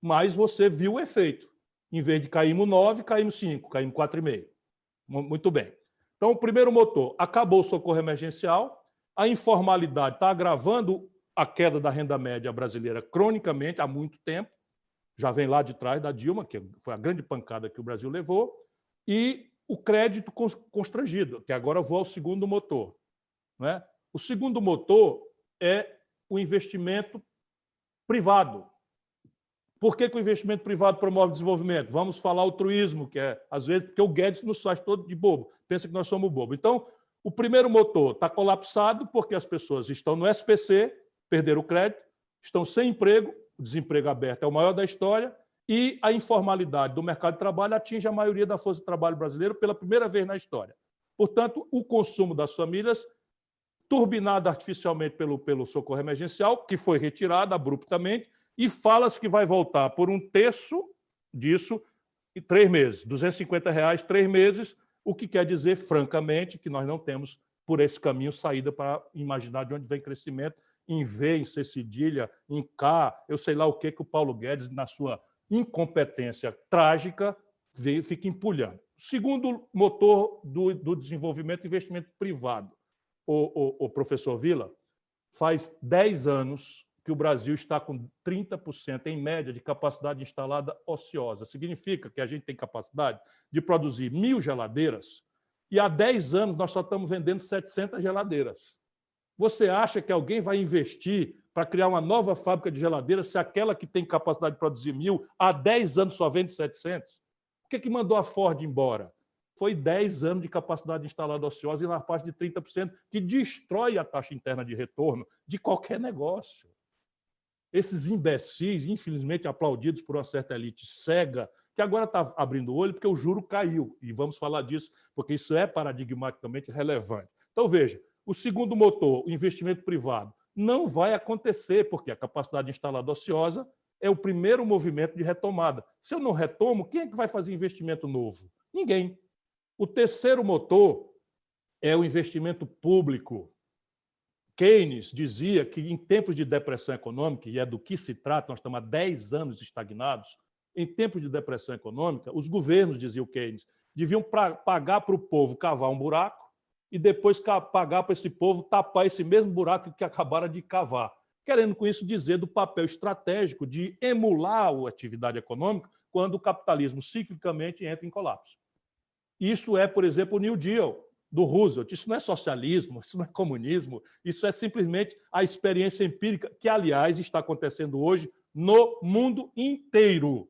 mas você viu o efeito. Em vez de caímos 9, caímos 5, caímos 4,5. Muito bem. Então, o primeiro motor, acabou o socorro emergencial, a informalidade está agravando a queda da renda média brasileira cronicamente há muito tempo, já vem lá de trás da Dilma, que foi a grande pancada que o Brasil levou, e o crédito constrangido, que agora vou ao segundo motor. Não é? O segundo motor é o investimento privado. Por que o investimento privado promove desenvolvimento? Vamos falar altruísmo, que é, às vezes, porque o Guedes nos faz todo de bobo, pensa que nós somos bobo. Então, O primeiro motor está colapsado porque as pessoas estão no SPC, perderam o crédito, estão sem emprego, o desemprego aberto é o maior da história, e a informalidade do mercado de trabalho atinge a maioria da força de trabalho brasileira pela primeira vez na história. Portanto, o consumo das famílias, turbinado artificialmente pelo socorro emergencial, que foi retirado abruptamente, e fala-se que vai voltar por um terço disso em 3 meses, R$250, 3 meses, o que quer dizer, francamente, que nós não temos, por esse caminho, saída para imaginar de onde vem crescimento, em V, em C cedilha, em K, eu sei lá o que o Paulo Guedes, na sua incompetência trágica, fica empulhando. Segundo motor do desenvolvimento e investimento privado. O professor Vila, faz 10 anos que o Brasil está com 30%, em média, de capacidade instalada ociosa. Significa que a gente tem capacidade de produzir 1.000 geladeiras e há 10 anos nós só estamos vendendo 700 geladeiras. Você acha que alguém vai investir para criar uma nova fábrica de geladeiras se aquela que tem capacidade de produzir 1.000 há 10 anos só vende 700? Por que mandou a Ford embora? Foi 10 anos de capacidade instalada ociosa e na parte de 30%, que destrói a taxa interna de retorno de qualquer negócio. Esses imbecis, infelizmente aplaudidos por uma certa elite cega, que agora está abrindo o olho porque o juro caiu. E vamos falar disso, porque isso é paradigmaticamente relevante. Então, veja, o segundo motor, o investimento privado, não vai acontecer, porque a capacidade instalada ociosa é o primeiro movimento de retomada. Se eu não retomo, quem é que vai fazer investimento novo? Ninguém. O terceiro motor é o investimento público. Keynes dizia que em tempos de depressão econômica, e é do que se trata, nós estamos há 10 anos estagnados, em tempos de depressão econômica, os governos, dizia o Keynes, deviam pagar para o povo cavar um buraco e depois pagar para esse povo tapar esse mesmo buraco que acabaram de cavar, querendo com isso dizer do papel estratégico de emular a atividade econômica quando o capitalismo ciclicamente entra em colapso. Isso é, por exemplo, o New Deal do Roosevelt. Isso não é socialismo, isso não é comunismo, isso é simplesmente a experiência empírica que, aliás, está acontecendo hoje no mundo inteiro,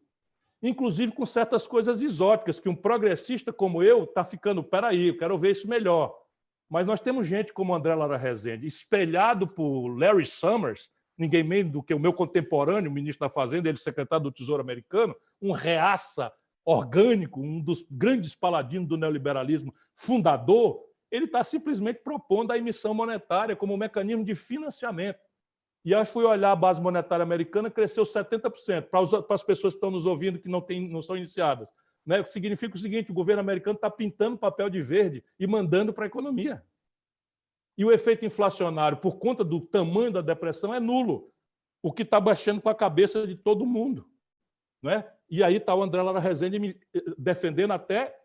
inclusive com certas coisas exóticas, que um progressista como eu está ficando, peraí, eu quero ver isso melhor. Mas nós temos gente como André Lara Rezende, espelhado por Larry Summers, ninguém menos do que o meu contemporâneo, o ministro da Fazenda, ele secretário do Tesouro americano, um reaça orgânico, um dos grandes paladinos do neoliberalismo fundador, ele está simplesmente propondo a emissão monetária como um mecanismo de financiamento. E aí fui olhar a base monetária americana, cresceu 70%, para as pessoas que estão nos ouvindo que não são iniciadas. Né? Significa o seguinte, o governo americano está pintando papel de verde e mandando para a economia. E o efeito inflacionário, por conta do tamanho da depressão, é nulo, o que está baixando com a cabeça de todo mundo. Não é? E aí está o André Lara Rezende me defendendo até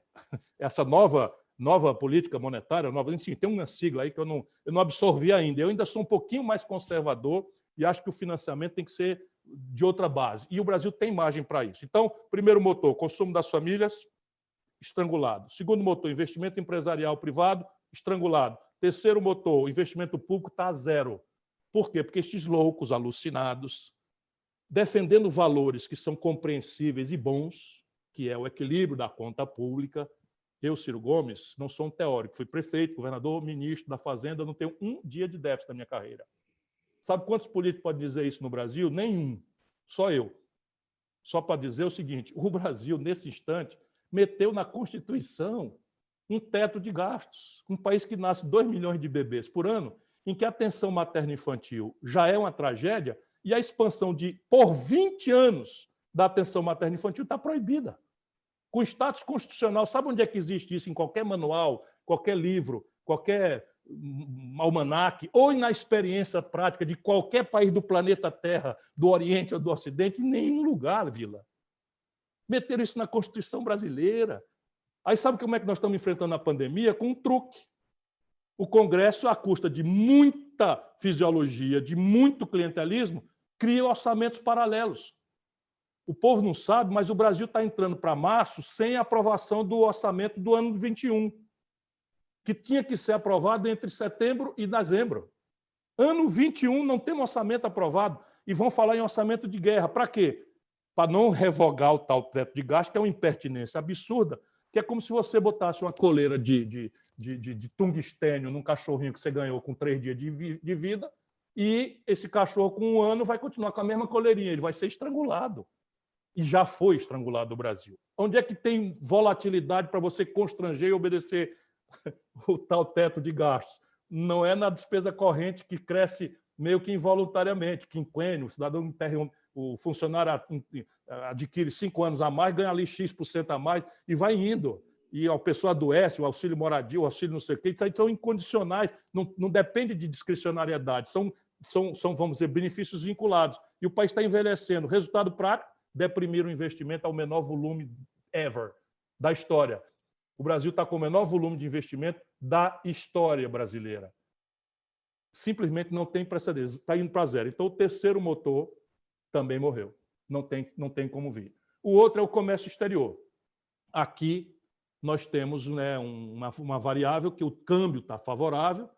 essa nova política monetária, enfim, tem uma sigla aí que eu não absorvi ainda. Eu ainda sou um pouquinho mais conservador e acho que o financiamento tem que ser de outra base. E o Brasil tem margem para isso. Então, primeiro motor, consumo das famílias, estrangulado. Segundo motor, investimento empresarial privado, estrangulado. Terceiro motor, investimento público está a zero. Por quê? Porque estes loucos alucinados, defendendo valores que são compreensíveis e bons, que é o equilíbrio da conta pública. Eu, Ciro Gomes, não sou um teórico, fui prefeito, governador, ministro da Fazenda, não tenho um dia de déficit na minha carreira. Sabe quantos políticos podem dizer isso no Brasil? Nenhum, só eu. Só para dizer o seguinte, o Brasil, nesse instante, meteu na Constituição um teto de gastos. Um país que nasce 2 milhões de bebês por ano, em que a atenção materno-infantil já é uma tragédia, e a expansão por 20 anos da atenção materno-infantil está proibida. Com status constitucional, sabe onde é que existe isso? Em qualquer manual, qualquer livro, qualquer almanaque, ou na experiência prática de qualquer país do planeta Terra, do Oriente ou do Ocidente, em nenhum lugar, Vila. Meteram isso na Constituição brasileira. Aí sabe como é que nós estamos enfrentando a pandemia? Com um truque. O Congresso, à custa de muita fisiologia, de muito clientelismo, cria orçamentos paralelos. O povo não sabe, mas o Brasil está entrando para março sem aprovação do orçamento do ano 21, que tinha que ser aprovado entre setembro e dezembro. Ano 21 não tem um orçamento aprovado e vão falar em orçamento de guerra. Para quê? Para não revogar o tal teto de gasto, que é uma impertinência absurda, que é como se você botasse uma coleira de tungstênio num cachorrinho que você ganhou com 3 dias de vida, e esse cachorro, com 1 ano, vai continuar com a mesma coleirinha, ele vai ser estrangulado. E já foi estrangulado no Brasil. Onde é que tem volatilidade para você constranger e obedecer o tal teto de gastos? Não é na despesa corrente, que cresce meio que involuntariamente, quinquênio, o cidadão o funcionário adquire 5 anos a mais, ganha ali X% a mais e vai indo. E a pessoa adoece, o auxílio moradia, o auxílio não sei o quê, isso aí são incondicionais, não depende de discricionariedade, são, vamos dizer, benefícios vinculados. E o país está envelhecendo. Resultado prático, deprimir o investimento ao menor volume ever da história. O Brasil está com o menor volume de investimento da história brasileira. Simplesmente não tem precedentes, está indo para zero. Então, o terceiro motor também morreu. Não tem como vir. O outro é o comércio exterior. Aqui nós temos, né, uma variável que o câmbio está favorável,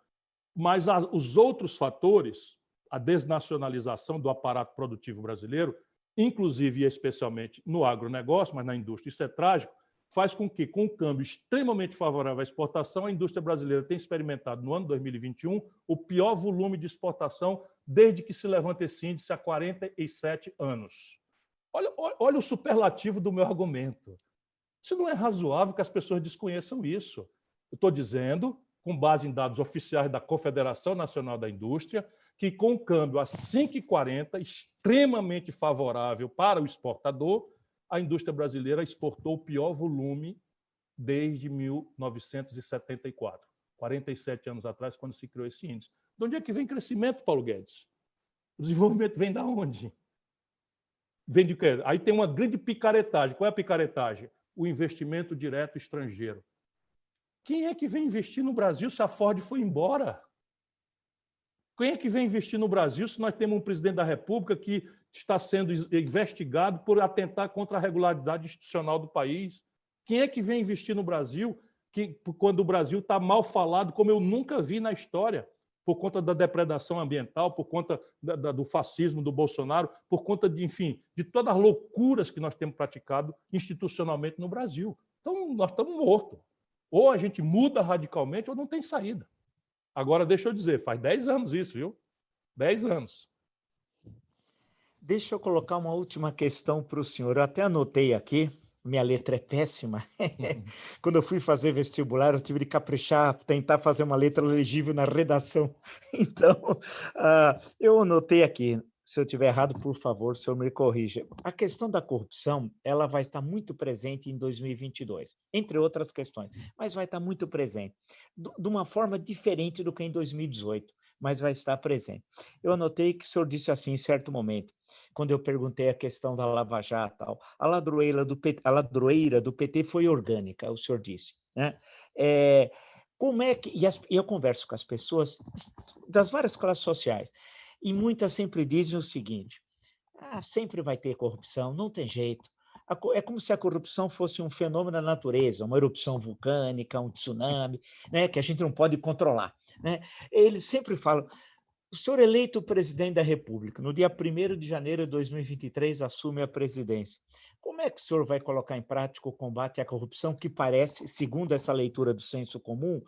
mas os outros fatores, a desnacionalização do aparato produtivo brasileiro, inclusive e especialmente no agronegócio, mas na indústria isso é trágico, faz com que, com um câmbio extremamente favorável à exportação, a indústria brasileira tenha experimentado, no ano 2021, o pior volume de exportação desde que se levanta esse índice há 47 anos. Olha o superlativo do meu argumento. Isso não é razoável que as pessoas desconheçam isso. Eu estou dizendo, com base em dados oficiais da Confederação Nacional da Indústria, que com o câmbio a 5,40, extremamente favorável para o exportador, a indústria brasileira exportou o pior volume desde 1974, 47 anos atrás, quando se criou esse índice. De onde é que vem crescimento, Paulo Guedes? O desenvolvimento vem de onde? Vem de quê? Aí tem uma grande picaretagem. Qual é a picaretagem? O investimento direto estrangeiro. Quem é que vem investir no Brasil se a Ford foi embora? Quem é que vem investir no Brasil se nós temos um presidente da República que está sendo investigado por atentar contra a regularidade institucional do país? Quem é que vem investir no Brasil quando o Brasil está mal falado, como eu nunca vi na história, por conta da depredação ambiental, por conta do fascismo do Bolsonaro, por conta de, enfim, de todas as loucuras que nós temos praticado institucionalmente no Brasil? Então, nós estamos mortos. Ou a gente muda radicalmente ou não tem saída. Agora, deixa eu dizer, faz 10 anos isso, viu? 10 anos. Deixa eu colocar uma última questão para o senhor. Eu até anotei aqui, minha letra é péssima. Quando eu fui fazer vestibular, eu tive de caprichar, tentar fazer uma letra legível na redação. Então, eu anotei aqui. Se eu estiver errado, por favor, o senhor me corrija. A questão da corrupção, ela vai estar muito presente em 2022, entre outras questões, mas vai estar muito presente, de uma forma diferente do que em 2018, mas vai estar presente. Eu anotei que o senhor disse assim em certo momento, quando eu perguntei a questão da Lava Jato, tal, a ladroeira do PT foi orgânica, o senhor disse, né? Como é que... E eu converso com as pessoas das várias classes sociais, e muitas sempre dizem o seguinte, sempre vai ter corrupção, não tem jeito. É como se a corrupção fosse um fenômeno da natureza, uma erupção vulcânica, um tsunami, né, que a gente não pode controlar, né? Eles sempre falam, o senhor eleito presidente da República, no dia 1º de janeiro de 2023, assume a presidência. Como é que o senhor vai colocar em prática o combate à corrupção, que parece, segundo essa leitura do senso comum,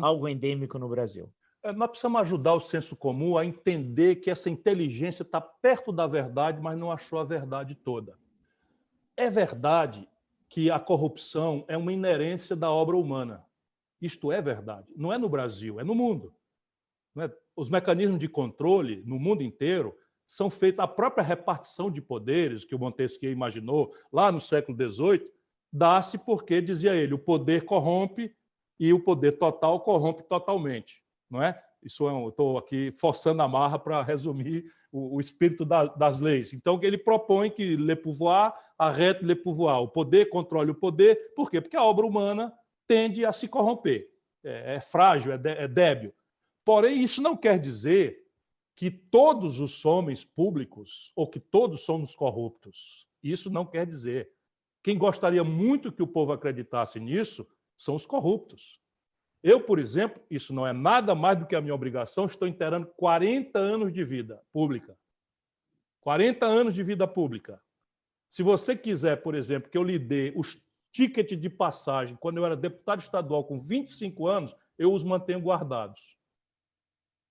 algo endêmico no Brasil? Nós precisamos ajudar o senso comum a entender que essa inteligência está perto da verdade, mas não achou a verdade toda. É verdade que a corrupção é uma inerência da obra humana. Isto é verdade. Não é no Brasil, é no mundo. Os mecanismos de controle no mundo inteiro são feitos, a própria repartição de poderes que o Montesquieu imaginou lá no século XVIII, dá-se porque, dizia ele, o poder corrompe e o poder total corrompe totalmente. Não é? Isso eu estou aqui forçando a marra para resumir o espírito das leis. Então, ele propõe que le pouvoir arrête le pouvoir, o poder controle o poder. Por quê? Porque a obra humana tende a se corromper. É frágil, é débil. Porém, isso não quer dizer que todos os homens públicos ou que todos somos corruptos. Isso não quer dizer. Quem gostaria muito que o povo acreditasse nisso são os corruptos. Eu, por exemplo, isso não é nada mais do que a minha obrigação, estou inteirando 40 anos de vida pública. 40 anos de vida pública. Se você quiser, por exemplo, que eu lhe dê ticket de passagem, quando eu era deputado estadual com 25 anos, eu os mantenho guardados.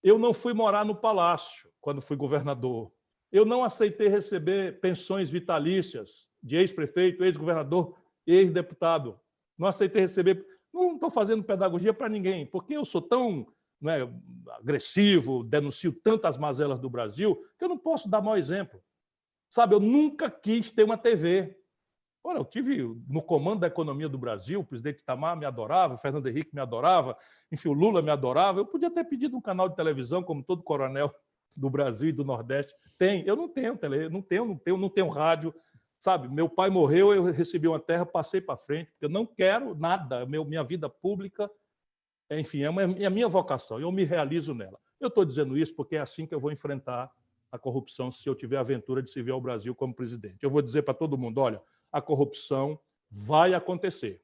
Eu não fui morar no palácio quando fui governador. Eu não aceitei receber pensões vitalícias de ex-prefeito, ex-governador, ex-deputado. Não aceitei receber. Não estou fazendo pedagogia para ninguém, porque eu sou tão, não é, agressivo, denuncio tantas mazelas do Brasil, que eu não posso dar mau exemplo. Sabe, eu nunca quis ter uma TV. Olha, eu tive no comando da economia do Brasil, o presidente Itamar me adorava, o Fernando Henrique me adorava, enfim, o Lula me adorava. Eu podia ter pedido um canal de televisão, como todo coronel do Brasil e do Nordeste tem. Eu não tenho tele, não tenho rádio, sabe? Meu pai morreu, eu recebi uma terra, passei para frente, porque eu não quero nada. Minha vida pública, enfim, é a minha vocação, eu me realizo nela. Eu estou dizendo isso porque é assim que eu vou enfrentar a corrupção se eu tiver a aventura de servir ao Brasil como presidente. Eu vou dizer para todo mundo, olha, a corrupção vai acontecer.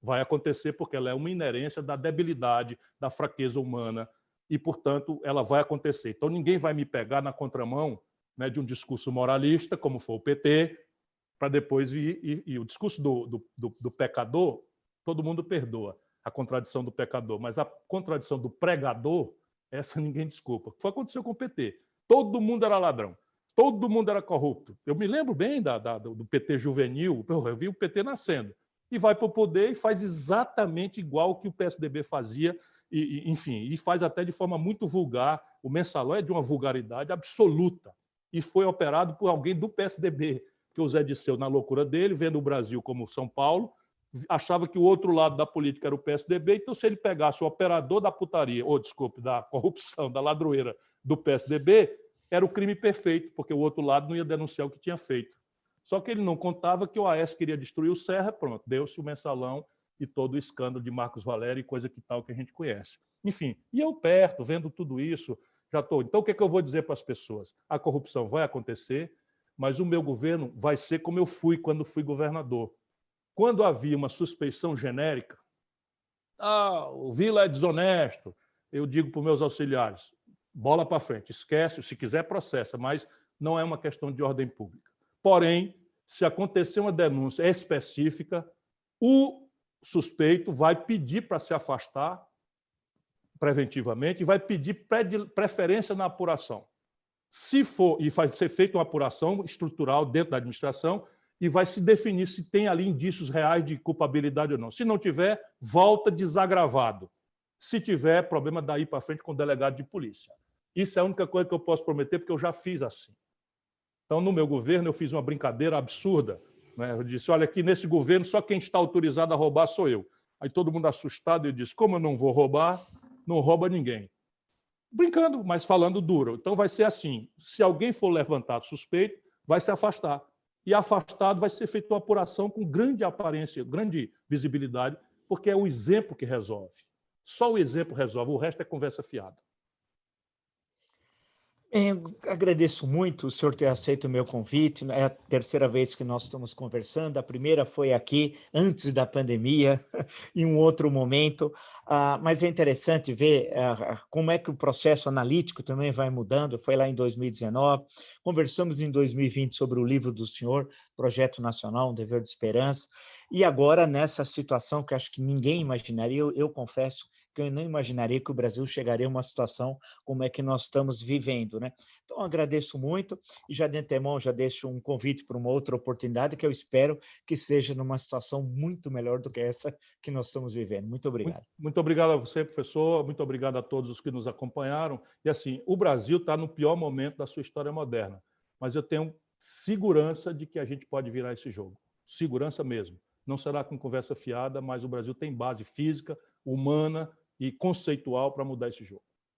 Vai acontecer porque ela é uma inerência da debilidade, da fraqueza humana, e, portanto, ela vai acontecer. Então, ninguém vai me pegar na contramão, né, de um discurso moralista, como foi o PT, para depois vir... E o discurso do pecador, todo mundo perdoa a contradição do pecador, mas a contradição do pregador, essa ninguém desculpa. O que aconteceu com o PT? Todo mundo era ladrão. Todo mundo era corrupto. Eu me lembro bem do PT juvenil, eu vi o PT nascendo. E vai para o poder e faz exatamente igual que o PSDB fazia, enfim, e faz até de forma muito vulgar. O Mensalão é de uma vulgaridade absoluta. E foi operado por alguém do PSDB, que o Zé Disseu, na loucura dele, vendo o Brasil como São Paulo, achava que o outro lado da política era o PSDB, então se ele pegasse o operador da putaria, ou desculpe, da corrupção, da ladroeira do PSDB, era o crime perfeito, porque o outro lado não ia denunciar o que tinha feito. Só que ele não contava que o AS queria destruir o Serra, pronto, deu-se o Mensalão e todo o escândalo de Marcos Valério e coisa que tal que a gente conhece. Enfim, e eu perto, vendo tudo isso, já estou... Então, o que é que eu vou dizer para as pessoas? A corrupção vai acontecer, mas o meu governo vai ser como eu fui quando fui governador. Quando havia uma suspeição genérica, o Vila é desonesto, eu digo para os meus auxiliares, bola para frente, esquece, se quiser processa, mas não é uma questão de ordem pública. Porém, se acontecer uma denúncia específica, o suspeito vai pedir para se afastar preventivamente e vai pedir preferência na apuração. Se for, e vai ser feita uma apuração estrutural dentro da administração, e vai se definir se tem ali indícios reais de culpabilidade ou não. Se não tiver, volta desagravado. Se tiver, problema daí para frente com o delegado de polícia. Isso é a única coisa que eu posso prometer, porque eu já fiz assim. Então, no meu governo, eu fiz uma brincadeira absurda. Né? Eu disse, olha, aqui nesse governo, só quem está autorizado a roubar sou eu. Aí todo mundo assustado, eu disse, como eu não vou roubar, não rouba ninguém. Brincando, mas falando duro. Então, vai ser assim, se alguém for levantado suspeito, vai se afastar. E afastado vai ser feita uma apuração com grande aparência, grande visibilidade, porque é o exemplo que resolve. Só o exemplo resolve, o resto é conversa fiada. Agradeço muito o senhor ter aceito o meu convite. É a terceira vez que nós estamos conversando. A primeira foi aqui, antes da pandemia, em um outro momento. Mas é interessante ver como é que o processo analítico também vai mudando. Foi lá em 2019. Conversamos em 2020 sobre o livro do senhor, Projeto Nacional, Um Dever de Esperança. E agora, nessa situação que acho que ninguém imaginaria, eu confesso, que eu não imaginaria que o Brasil chegaria a uma situação como é que nós estamos vivendo, né? Então, eu agradeço muito e já de antemão já deixo um convite para uma outra oportunidade que eu espero que seja numa situação muito melhor do que essa que nós estamos vivendo. Muito obrigado. Muito obrigado a você, professor, muito obrigado a todos os que nos acompanharam. E assim, o Brasil está no pior momento da sua história moderna, mas eu tenho segurança de que a gente pode virar esse jogo. Segurança mesmo. Não será com conversa fiada, mas o Brasil tem base física, humana e conceitual para mudar esse jogo.